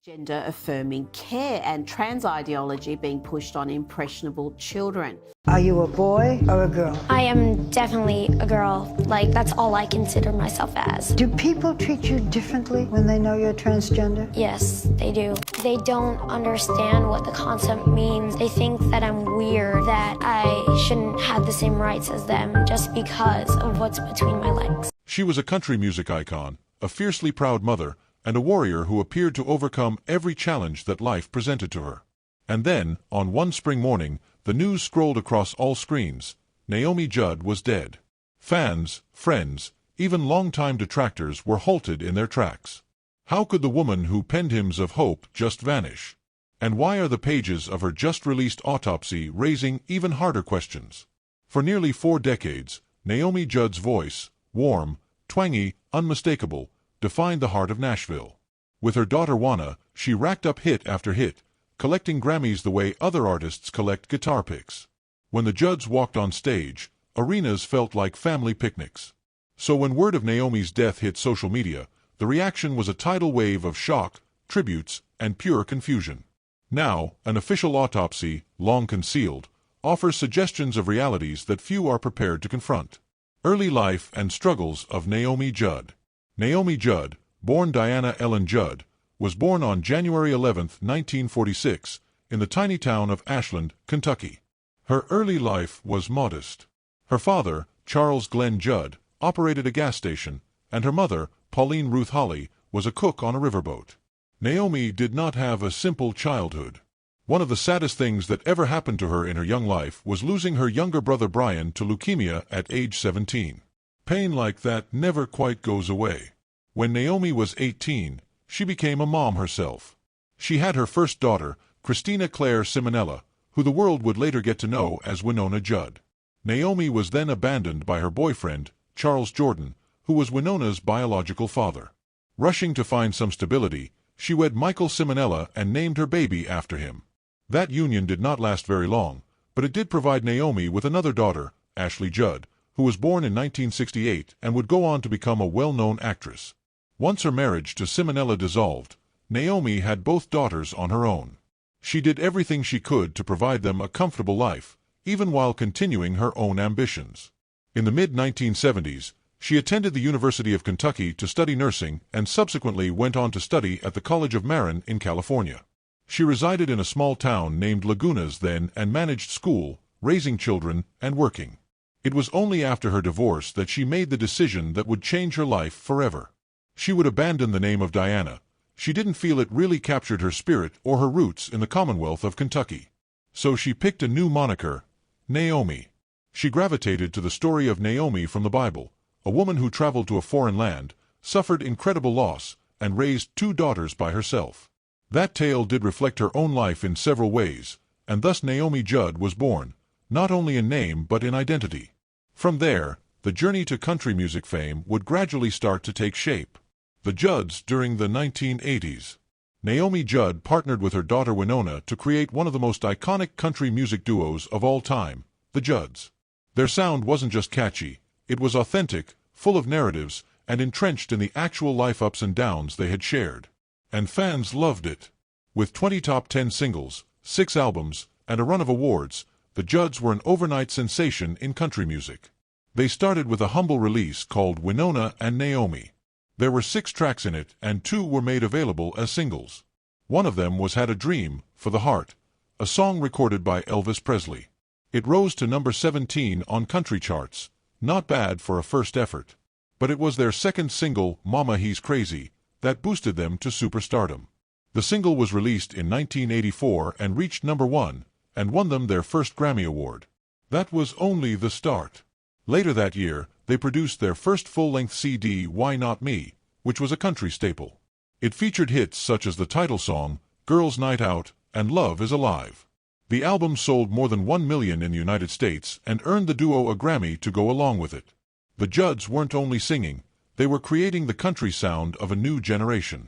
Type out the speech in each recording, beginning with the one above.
gender-affirming care and trans ideology being pushed on impressionable children. Are you a boy or a girl? I am definitely a girl. Like, that's all I consider myself as. Do people treat you differently when they know you're transgender? Yes, they do. They don't understand what the concept means. They think that I'm weird, that I shouldn't have the same rights as them just because of what's between my legs. She was a country music icon, a fiercely proud mother, and a warrior who appeared to overcome every challenge that life presented to her. And then, on one spring morning, the news scrolled across all screens. Naomi Judd was dead. Fans, friends, even longtime detractors were halted in their tracks. How could the woman who penned hymns of hope just vanish? And why are the pages of her just-released Autopsy raising even harder questions? For nearly 4 decades, Naomi Judd's voice, warm, twangy, unmistakable, defined the heart of Nashville. With her daughter Juana, she racked up hit after hit, collecting Grammys the way other artists collect guitar picks. When the Judds walked on stage, arenas felt like family picnics. So when word of Naomi's death hit social media, the reaction was a tidal wave of shock, tributes, and pure confusion. Now, an official autopsy, long concealed, offers suggestions of realities that few are prepared to confront. Early life and struggles of Naomi Judd. Naomi Judd, born Diana Ellen Judd, was born on January 11, 1946, in the tiny town of Ashland, Kentucky. Her early life was modest. Her father, Charles Glenn Judd, operated a gas station, and her mother, Pauline Ruth Holly, was a cook on a riverboat. Naomi did not have a simple childhood. One of the saddest things that ever happened to her in her young life was losing her younger brother Brian to leukemia at age 17. Pain like that never quite goes away. When Naomi was 18, she became a mom herself. She had her first daughter, Christina Claire Simonella, who the world would later get to know as Winona Judd. Naomi was then abandoned by her boyfriend, Charles Jordan, who was Winona's biological father. Rushing to find some stability, she wed Michael Simonella and named her baby after him. That union did not last very long, but it did provide Naomi with another daughter, Ashley Judd, who was born in 1968 and would go on to become a well-known actress. Once her marriage to Simonella dissolved, Naomi had both daughters on her own. She did everything she could to provide them a comfortable life, even while continuing her own ambitions. In the mid-1970s, she attended the University of Kentucky to study nursing and subsequently went on to study at the College of Marin in California. She resided in a small town named Lagunas then and managed school, raising children, and working. It was only after her divorce that she made the decision that would change her life forever. She would abandon the name of Diana. She didn't feel it really captured her spirit or her roots in the Commonwealth of Kentucky. So she picked a new moniker, Naomi. She gravitated to the story of Naomi from the Bible, a woman who traveled to a foreign land, suffered incredible loss, and raised 2 daughters by herself. That tale did reflect her own life in several ways, and thus Naomi Judd was born, not only in name but in identity. From there, the journey to country music fame would gradually start to take shape. The Judds during the 1980s. Naomi Judd partnered with her daughter Winona to create one of the most iconic country music duos of all time, the Judds. Their sound wasn't just catchy, it was authentic, full of narratives, and entrenched in the actual life ups and downs they had shared. And fans loved it. With 20 top 10 singles, 6 albums, and a run of awards, the Judds were an overnight sensation in country music. They started with a humble release called Winona and Naomi. There were 6 tracks in it, and 2 were made available as singles. One of them was Had a Dream, for the Heart, a song recorded by Elvis Presley. It rose to number 17 on country charts, not bad for a first effort. But it was their second single, Mama He's Crazy, that boosted them to superstardom. The single was released in 1984 and reached number 1, and won them their first Grammy Award. That was only the start. Later that year, they produced their first full-length CD, Why Not Me, which was a country staple. It featured hits such as the title song, Girls' Night Out, and Love is Alive. The album sold more than 1 million in the United States and earned the duo a Grammy to go along with it. The Judds weren't only singing, they were creating the country sound of a new generation.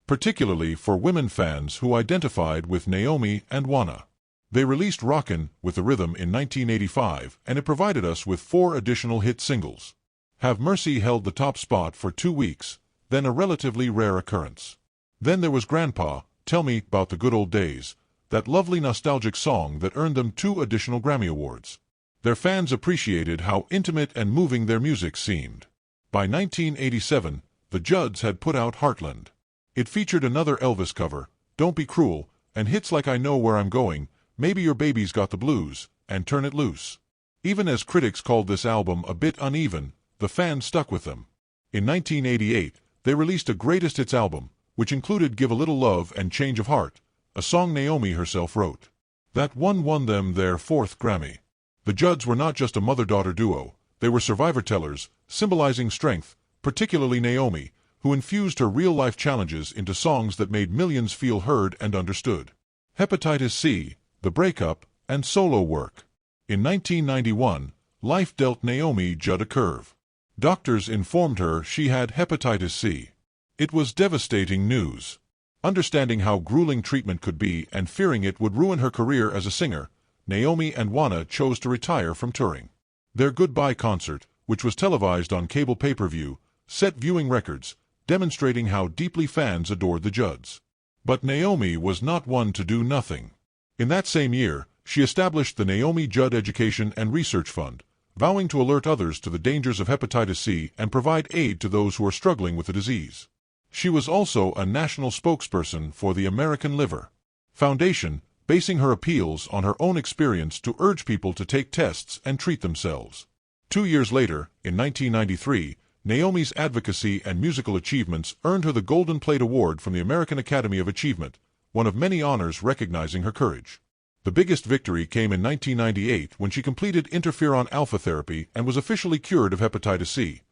Particularly for women fans who identified with Naomi and Juana. They released Rockin' with the Rhythm in 1985, and it provided us with 4 additional hit singles. Have Mercy held the top spot for 2 weeks, then a relatively rare occurrence. Then there was Grandpa, Tell Me About the Good Old Days, that lovely nostalgic song that earned them 2 additional Grammy Awards. Their fans appreciated how intimate and moving their music seemed. By 1987, the Judds had put out Heartland. It featured another Elvis cover, Don't Be Cruel, and hits like I Know Where I'm Going, Maybe Your Baby's Got the Blues, and Turn It Loose. Even as critics called this album a bit uneven, the fans stuck with them. In 1988, they released a greatest hits album, which included Give a Little Love and Change of Heart, a song Naomi herself wrote. That one won them their 4th Grammy. The Judds were not just a mother-daughter duo, they were survivor tellers, symbolizing strength, particularly Naomi, who infused her real-life challenges into songs that made millions feel heard and understood. Hepatitis C, The Breakup, and Solo Work. In 1991, life dealt Naomi Judd a curve. Doctors informed her she had hepatitis C. It was devastating news. Understanding how grueling treatment could be and fearing it would ruin her career as a singer, Naomi and Juana chose to retire from touring. Their goodbye concert, which was televised on cable pay-per-view, set viewing records, demonstrating how deeply fans adored the Judds. But Naomi was not one to do nothing. In that same year, she established the Naomi Judd Education and Research Fund, vowing to alert others to the dangers of hepatitis C and provide aid to those who are struggling with the disease. She was also a national spokesperson for the American Liver Foundation, basing her appeals on her own experience to urge people to take tests and treat themselves. 2 years later, in 1993, Naomi's advocacy and musical achievements earned her the Golden Plate Award from the American Academy of Achievement, one of many honors recognizing her courage. The biggest victory came in 1998 when she completed interferon alpha therapy and was officially cured of hepatitis C.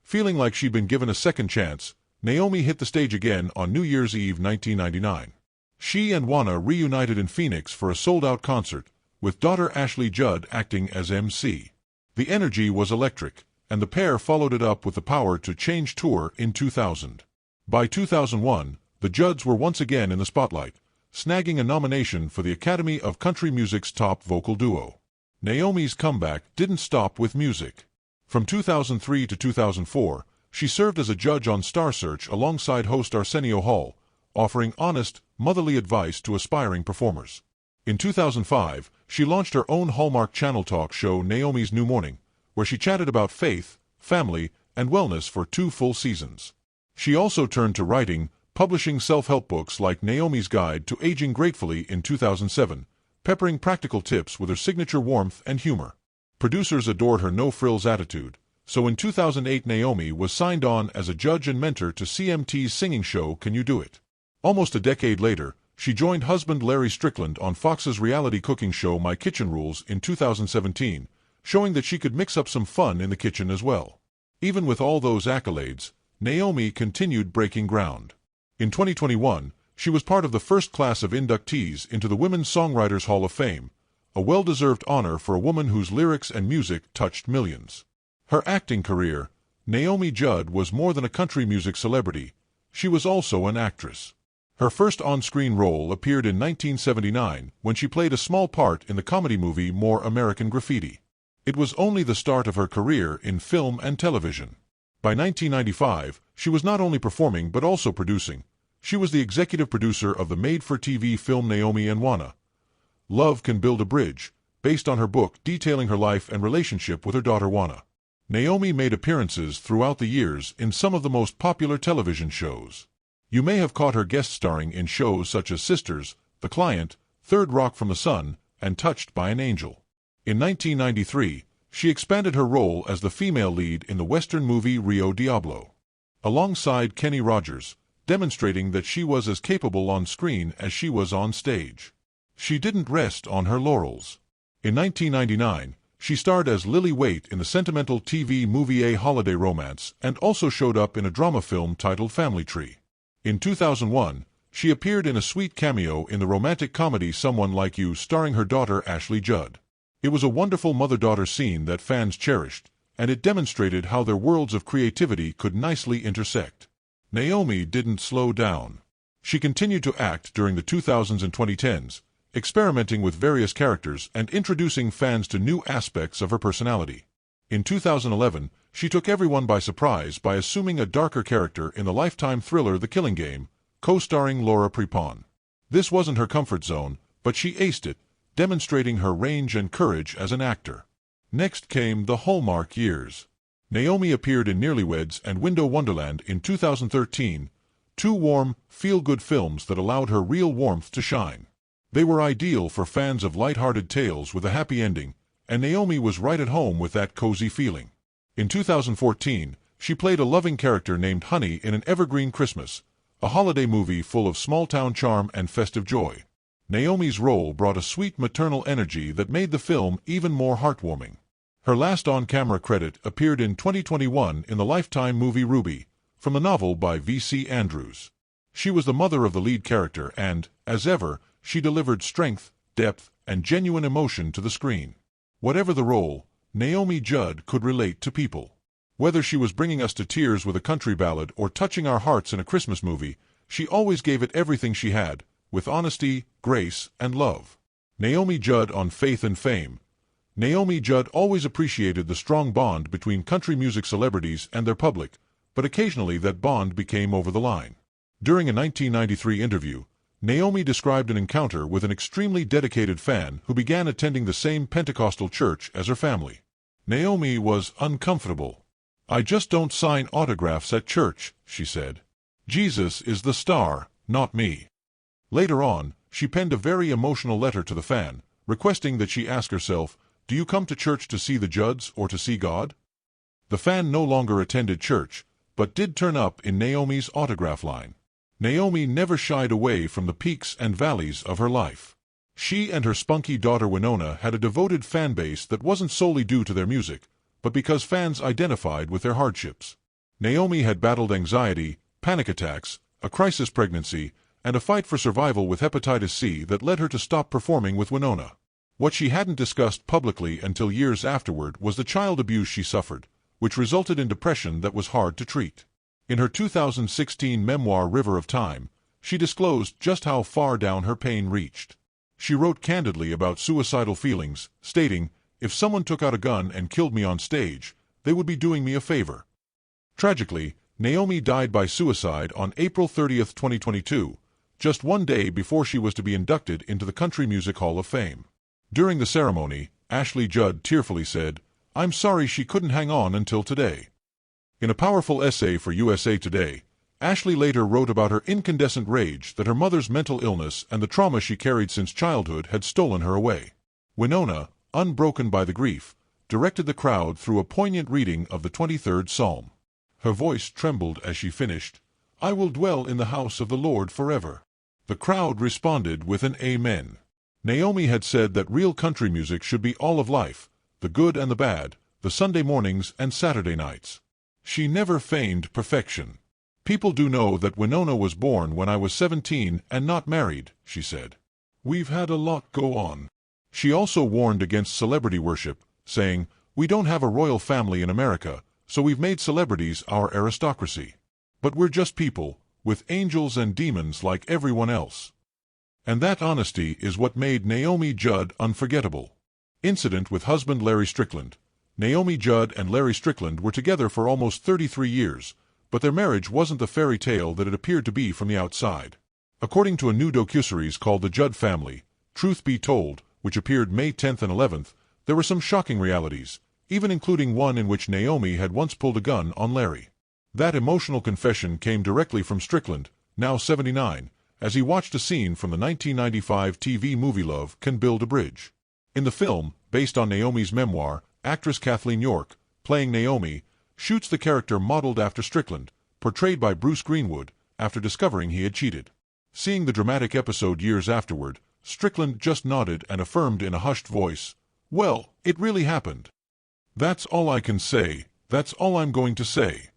Feeling like she'd been given a second chance, Naomi hit the stage again on New Year's Eve 1999. She and Juana reunited in Phoenix for a sold-out concert, with daughter Ashley Judd acting as MC. The energy was electric, and the pair followed it up with the Power to Change tour in 2000. By 2001, the Judds were once again in the spotlight, snagging a nomination for the Academy of Country Music's Top Vocal Duo. Naomi's comeback didn't stop with music. From 2003 to 2004, she served as a judge on Star Search alongside host Arsenio Hall, offering honest, motherly advice to aspiring performers. In 2005, she launched her own Hallmark Channel talk show Naomi's New Morning, where she chatted about faith, family, and wellness for 2 full seasons. She also turned to writing, publishing self-help books like Naomi's Guide to Aging Gratefully in 2007, peppering practical tips with her signature warmth and humor. Producers adored her no-frills attitude, so in 2008 Naomi was signed on as a judge and mentor to CMT's singing show Can You Do It? Almost a decade later, she joined husband Larry Strickland on Fox's reality cooking show My Kitchen Rules in 2017, showing that she could mix up some fun in the kitchen as well. Even with all those accolades, Naomi continued breaking ground. In 2021, she was part of the first class of inductees into the Women's Songwriters Hall of Fame, a well-deserved honor for a woman whose lyrics and music touched millions. Her acting career, Naomi Judd was more than a country music celebrity. She was also an actress. Her first on-screen role appeared in 1979 when she played a small part in the comedy movie More American Graffiti. It was only the start of her career in film and television. By 1995, she was not only performing but also producing. She was the executive producer of the made-for-TV film Naomi and Juana. Love Can Build a Bridge, based on her book detailing her life and relationship with her daughter Juana. Naomi made appearances throughout the years in some of the most popular television shows. You may have caught her guest starring in shows such as Sisters, The Client, Third Rock from the Sun, and Touched by an Angel. In 1993, she expanded her role as the female lead in the Western movie Rio Diablo, alongside Kenny Rogers, demonstrating that she was as capable on screen as she was on stage. She didn't rest on her laurels. In 1999, she starred as Lily Waite in the sentimental TV movie A Holiday Romance and also showed up in a drama film titled Family Tree. In 2001, she appeared in a sweet cameo in the romantic comedy Someone Like You starring her daughter Ashley Judd. It was a wonderful mother-daughter scene that fans cherished, and it demonstrated how their worlds of creativity could nicely intersect. Naomi didn't slow down. She continued to act during the 2000s and 2010s, experimenting with various characters and introducing fans to new aspects of her personality. In 2011, she took everyone by surprise by assuming a darker character in the Lifetime thriller The Killing Game, co-starring Laura Prepon. This wasn't her comfort zone, but she aced it, demonstrating her range and courage as an actor. Next came the Hallmark years. Naomi appeared in Nearlyweds and Window Wonderland in 2013, two warm, feel-good films that allowed her real warmth to shine. They were ideal for fans of light-hearted tales with a happy ending, and Naomi was right at home with that cozy feeling. In 2014, she played a loving character named Honey in An Evergreen Christmas, a holiday movie full of small-town charm and festive joy. Naomi's role brought a sweet maternal energy that made the film even more heartwarming. Her last on-camera credit appeared in 2021 in the Lifetime movie Ruby, from the novel by V.C. Andrews. She was the mother of the lead character and, as ever, she delivered strength, depth, and genuine emotion to the screen. Whatever the role, Naomi Judd could relate to people. Whether she was bringing us to tears with a country ballad or touching our hearts in a Christmas movie, she always gave it everything she had, with honesty, grace, and love. Naomi Judd on Faith and Fame. Naomi Judd always appreciated the strong bond between country music celebrities and their public, but occasionally that bond became over the line. During a 1993 interview, Naomi described an encounter with an extremely dedicated fan who began attending the same Pentecostal church as her family. Naomi was uncomfortable. "I just don't sign autographs at church," she said. "Jesus is the star, not me." Later on, she penned a very emotional letter to the fan, requesting that she ask herself, "Do you come to church to see the Judds or to see God?" The fan no longer attended church, but did turn up in Naomi's autograph line. Naomi never shied away from the peaks and valleys of her life. She and her spunky daughter Winona had a devoted fan base that wasn't solely due to their music, but because fans identified with their hardships. Naomi had battled anxiety, panic attacks, a crisis pregnancy, and a fight for survival with hepatitis C that led her to stop performing with Winona. What she hadn't discussed publicly until years afterward was the child abuse she suffered, which resulted in depression that was hard to treat. In her 2016 memoir River of Time, she disclosed just how far down her pain reached. She wrote candidly about suicidal feelings, stating, "If someone took out a gun and killed me on stage, they would be doing me a favor." Tragically, Naomi died by suicide on April 30, 2022, just one day before she was to be inducted into the Country Music Hall of Fame. During the ceremony, Ashley Judd tearfully said, "I'm sorry she couldn't hang on until today." In a powerful essay for USA Today, Ashley later wrote about her incandescent rage that her mother's mental illness and the trauma she carried since childhood had stolen her away. Winona, unbroken by the grief, directed the crowd through a poignant reading of the 23rd Psalm. Her voice trembled as she finished, "I will dwell in the house of the Lord forever." The crowd responded with an amen. Naomi had said that real country music should be all of life, the good and the bad, the Sunday mornings and Saturday nights. She never feigned perfection. "People do know that Winona was born when I was 17 and not married," she said. "We've had a lot go on." She also warned against celebrity worship, saying, "We don't have a royal family in America, so we've made celebrities our aristocracy. But we're just people, with angels and demons like everyone else." And that honesty is what made Naomi Judd unforgettable. Incident with husband Larry Strickland. Naomi Judd and Larry Strickland were together for almost 33 years, but their marriage wasn't the fairy tale that it appeared to be from the outside. According to a new docuseries called The Judd Family, Truth Be Told, which appeared May 10th and 11th, there were some shocking realities, even including one in which Naomi had once pulled a gun on Larry. That emotional confession came directly from Strickland, now 79, as he watched a scene from the 1995 TV movie Love Can Build a Bridge. In the film, based on Naomi's memoir, actress Kathleen York, playing Naomi, shoots the character modeled after Strickland, portrayed by Bruce Greenwood, after discovering he had cheated. Seeing the dramatic episode years afterward, Strickland just nodded and affirmed in a hushed voice, "Well, it really happened. That's all I can say, that's all I'm going to say."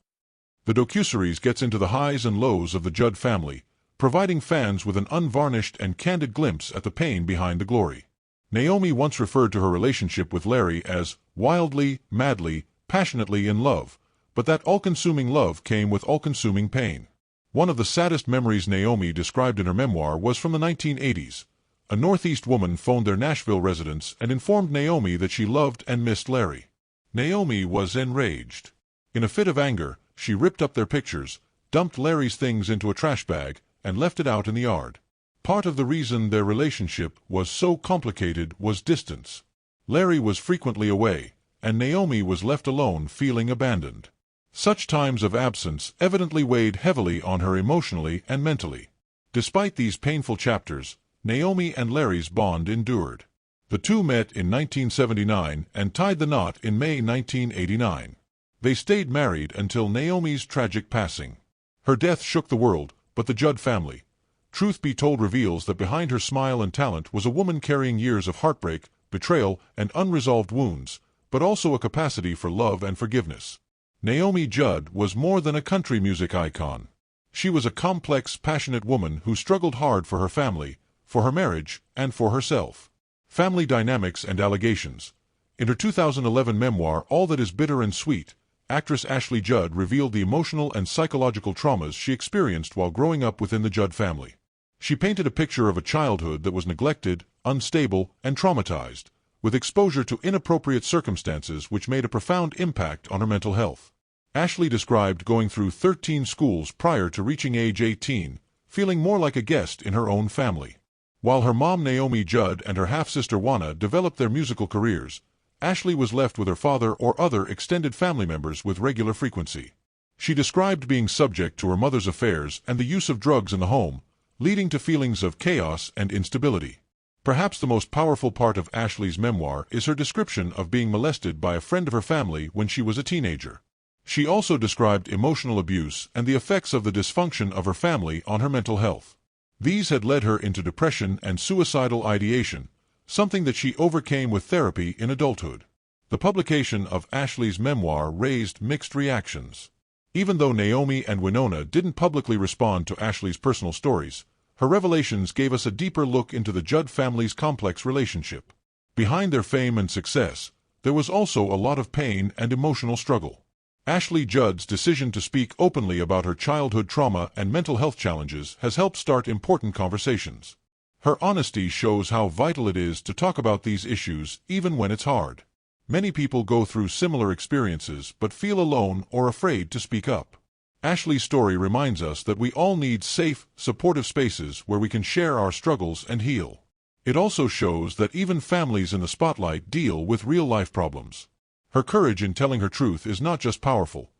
The docuseries gets into the highs and lows of the Judd family, providing fans with an unvarnished and candid glimpse at the pain behind the glory. Naomi once referred to her relationship with Larry as wildly, madly, passionately in love, but that all-consuming love came with all-consuming pain. One of the saddest memories Naomi described in her memoir was from the 1980s. A Northeast woman phoned their Nashville residence and informed Naomi that she loved and missed Larry. Naomi was enraged. In a fit of anger, she ripped up their pictures, dumped Larry's things into a trash bag, and left it out in the yard. Part of the reason their relationship was so complicated was distance. Larry was frequently away, and Naomi was left alone feeling abandoned. Such times of absence evidently weighed heavily on her emotionally and mentally. Despite these painful chapters, Naomi and Larry's bond endured. The two met in 1979 and tied the knot in May 1989. They stayed married until Naomi's tragic passing. Her death shook the world, but the Judd family, truth be told, reveals that behind her smile and talent was a woman carrying years of heartbreak, betrayal, and unresolved wounds, but also a capacity for love and forgiveness. Naomi Judd was more than a country music icon. She was a complex, passionate woman who struggled hard for her family, for her marriage, and for herself. Family dynamics and allegations. In her 2011 memoir, All That Is Bitter and Sweet, actress Ashley Judd revealed the emotional and psychological traumas she experienced while growing up within the Judd family. She painted a picture of a childhood that was neglected, unstable, and traumatized, with exposure to inappropriate circumstances which made a profound impact on her mental health. Ashley described going through 13 schools prior to reaching age 18, feeling more like a guest in her own family. While her mom Naomi Judd and her half-sister Juana developed their musical careers, Ashley was left with her father or other extended family members with regular frequency. She described being subject to her mother's affairs and the use of drugs in the home, leading to feelings of chaos and instability. Perhaps the most powerful part of Ashley's memoir is her description of being molested by a friend of her family when she was a teenager. She also described emotional abuse and the effects of the dysfunction of her family on her mental health. These had led her into depression and suicidal ideation, something that she overcame with therapy in adulthood. The publication of Ashley's memoir raised mixed reactions. Even though Naomi and Winona didn't publicly respond to Ashley's personal stories, her revelations gave us a deeper look into the Judd family's complex relationship. Behind their fame and success, there was also a lot of pain and emotional struggle. Ashley Judd's decision to speak openly about her childhood trauma and mental health challenges has helped start important conversations. Her honesty shows how vital it is to talk about these issues even when it's hard. Many people go through similar experiences but feel alone or afraid to speak up. Ashley's story reminds us that we all need safe, supportive spaces where we can share our struggles and heal. It also shows that even families in the spotlight deal with real-life problems. Her courage in telling her truth is not just powerful.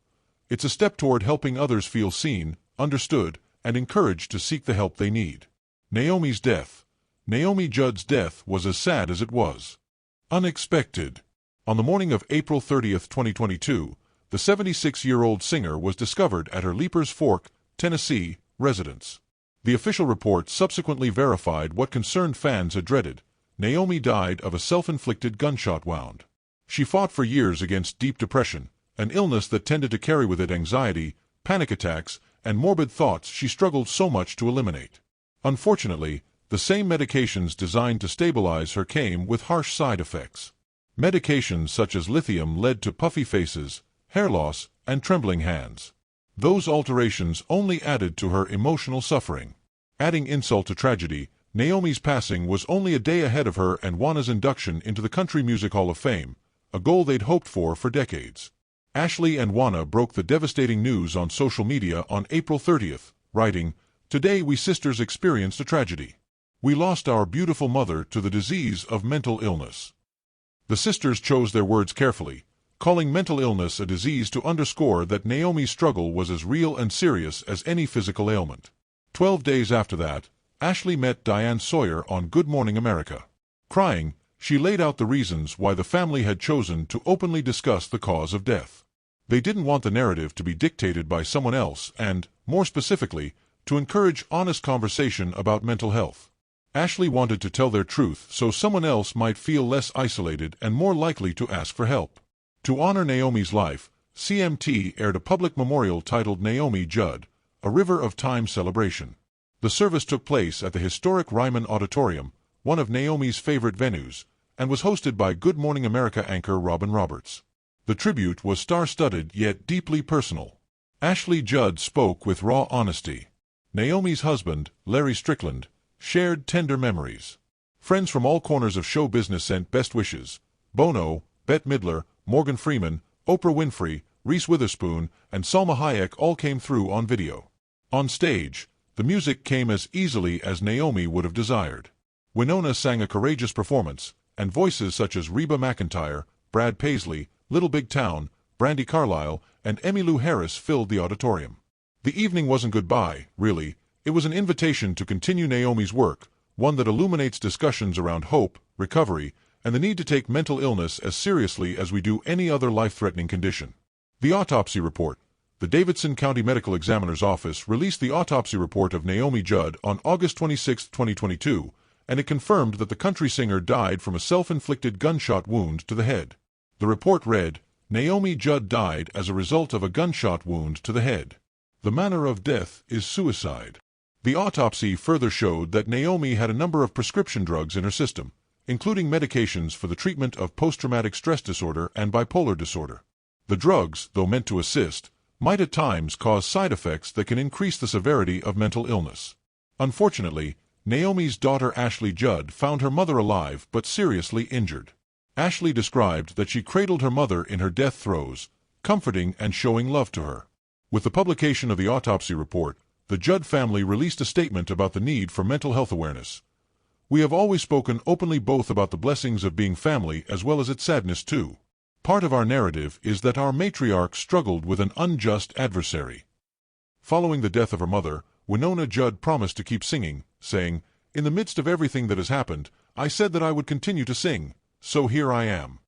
It's a step toward helping others feel seen, understood, and encouraged to seek the help they need. Naomi's death. Naomi Judd's death was as sad as it was unexpected. On the morning of April 30, 2022, the 76-year-old singer was discovered at her Leapers Fork, Tennessee, residence. The official report subsequently verified what concerned fans had dreaded. Naomi died of a self-inflicted gunshot wound. She fought for years against deep depression, an illness that tended to carry with it anxiety, panic attacks, and morbid thoughts she struggled so much to eliminate. Unfortunately, the same medications designed to stabilize her came with harsh side effects. Medications such as lithium led to puffy faces, hair loss, and trembling hands. Those alterations only added to her emotional suffering. Adding insult to tragedy, Naomi's passing was only a day ahead of her and Juana's induction into the Country Music Hall of Fame, a goal they'd hoped for decades. Ashley and Juana broke the devastating news on social media on April 30th, writing, "Today we sisters experienced a tragedy. We lost our beautiful mother to the disease of mental illness." The sisters chose their words carefully, calling mental illness a disease to underscore that Naomi's struggle was as real and serious as any physical ailment. 12 days after that, Ashley met Diane Sawyer on Good Morning America. Crying, she laid out the reasons why the family had chosen to openly discuss the cause of death. They didn't want the narrative to be dictated by someone else and, more specifically, to encourage honest conversation about mental health. Ashley wanted to tell their truth so someone else might feel less isolated and more likely to ask for help. To honor Naomi's life, CMT aired a public memorial titled Naomi Judd, A River of Time Celebration. The service took place at the historic Ryman Auditorium, one of Naomi's favorite venues, and was hosted by Good Morning America anchor Robin Roberts. The tribute was star-studded yet deeply personal. Ashley Judd spoke with raw honesty. Naomi's husband, Larry Strickland, shared tender memories. Friends from all corners of show business sent best wishes. Bono, Bette Midler, Morgan Freeman, Oprah Winfrey, Reese Witherspoon, and Salma Hayek all came through on video. On stage, The music came as easily as Naomi would have desired. Winona sang a courageous performance, and voices such as Reba McEntire, Brad Paisley, Little Big Town, Brandi Carlile, and Emmylou Harris filled the auditorium. The evening wasn't goodbye, really. It was an invitation to continue Naomi's work, one that illuminates discussions around hope, recovery, and the need to take mental illness as seriously as we do any other life-threatening condition. The Autopsy Report. The Davidson County Medical Examiner's Office released the autopsy report of Naomi Judd on August 26, 2022, and it confirmed that the country singer died from a self-inflicted gunshot wound to the head. The report read, Naomi Judd died as a result of a gunshot wound to the head. The manner of death is suicide. The autopsy further showed that Naomi had a number of prescription drugs in her system, including medications for the treatment of post-traumatic stress disorder and bipolar disorder. The drugs, though meant to assist, might at times cause side effects that can increase the severity of mental illness. Unfortunately, Naomi's daughter Ashley Judd found her mother alive but seriously injured. Ashley described that she cradled her mother in her death throes, comforting and showing love to her. With the publication of the autopsy report, the Judd family released a statement about the need for mental health awareness. We have always spoken openly both about the blessings of being family as well as its sadness too. Part of our narrative is that our matriarch struggled with an unjust adversary. Following the death of her mother, Winona Judd promised to keep singing, saying, In the midst of everything that has happened, I said that I would continue to sing, so here I am.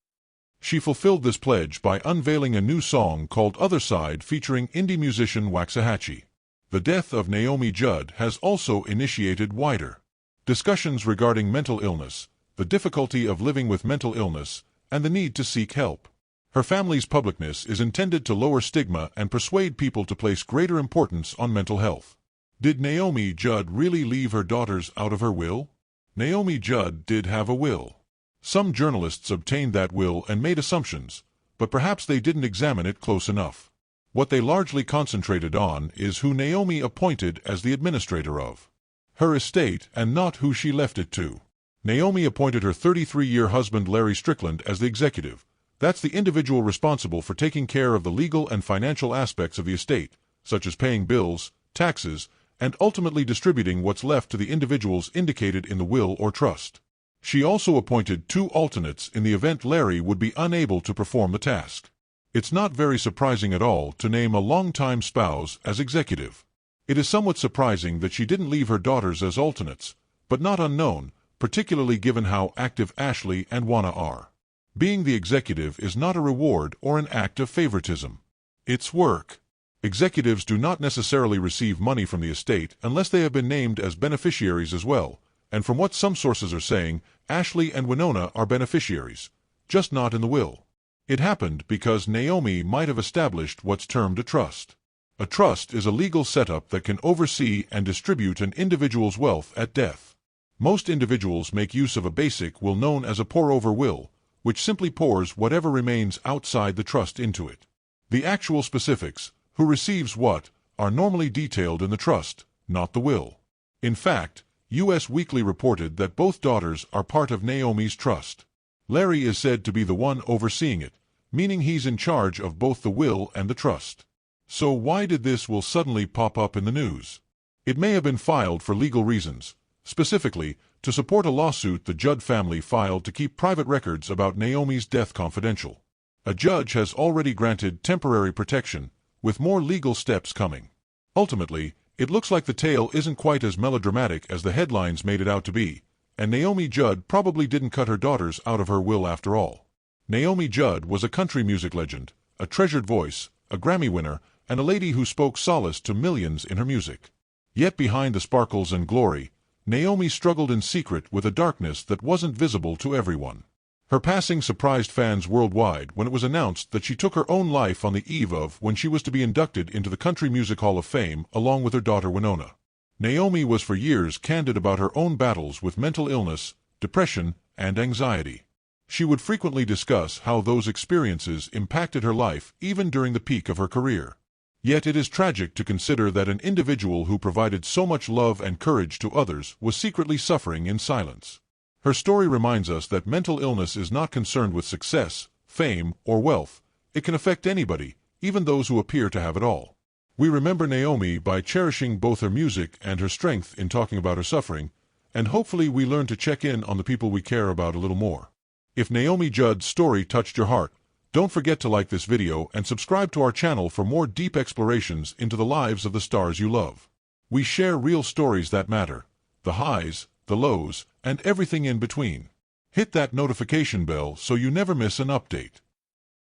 She fulfilled this pledge by unveiling a new song called Other Side featuring indie musician Waxahachie. The death of Naomi Judd has also initiated wider discussions regarding mental illness, the difficulty of living with mental illness, and the need to seek help. Her family's publicness is intended to lower stigma and persuade people to place greater importance on mental health. Did Naomi Judd really leave her daughters out of her will? Naomi Judd did have a will. Some journalists obtained that will and made assumptions, but perhaps they didn't examine it close enough. What they largely concentrated on is who Naomi appointed as the administrator of her estate and not who she left it to. Naomi appointed her 33-year husband Larry Strickland as the executive. That's the individual responsible for taking care of the legal and financial aspects of the estate, such as paying bills, taxes, and ultimately distributing what's left to the individuals indicated in the will or trust. She also appointed 2 alternates in the event Larry would be unable to perform the task. It's not very surprising at all to name a longtime spouse as executive. It is somewhat surprising that she didn't leave her daughters as alternates, but not unknown, particularly given how active Ashley and Juana are. Being the executive is not a reward or an act of favoritism. It's work. Executives do not necessarily receive money from the estate unless they have been named as beneficiaries as well, and from what some sources are saying, Ashley and Winona are beneficiaries, just not in the will. It happened because Naomi might have established what's termed a trust. A trust is a legal setup that can oversee and distribute an individual's wealth at death. Most individuals make use of a basic will known as a pour-over will, which simply pours whatever remains outside the trust into it. The actual specifics, who receives what, are normally detailed in the trust, not the will. In fact, U.S. Weekly reported that both daughters are part of Naomi's trust. Larry is said to be the one overseeing it, meaning he's in charge of both the will and the trust. So why did this will suddenly pop up in the news? It may have been filed for legal reasons, specifically to support a lawsuit the Judd family filed to keep private records about Naomi's death confidential. A judge has already granted temporary protection, with more legal steps coming. Ultimately, it looks like the tale isn't quite as melodramatic as the headlines made it out to be, and Naomi Judd probably didn't cut her daughters out of her will after all. Naomi Judd was a country music legend, a treasured voice, a Grammy winner, and a lady who spoke solace to millions in her music. Yet behind the sparkles and glory, Naomi struggled in secret with a darkness that wasn't visible to everyone. Her passing surprised fans worldwide when it was announced that she took her own life on the eve of when she was to be inducted into the Country Music Hall of Fame along with her daughter Winona. Naomi was for years candid about her own battles with mental illness, depression, and anxiety. She would frequently discuss how those experiences impacted her life even during the peak of her career. Yet it is tragic to consider that an individual who provided so much love and courage to others was secretly suffering in silence. Her story reminds us that mental illness is not concerned with success, fame, or wealth. It can affect anybody, even those who appear to have it all. We remember Naomi by cherishing both her music and her strength in talking about her suffering, and hopefully we learn to check in on the people we care about a little more. If Naomi Judd's story touched your heart, don't forget to like this video and subscribe to our channel for more deep explorations into the lives of the stars you love. We share real stories that matter, the highs, the lows, and everything in between. Hit that notification bell so you never miss an update.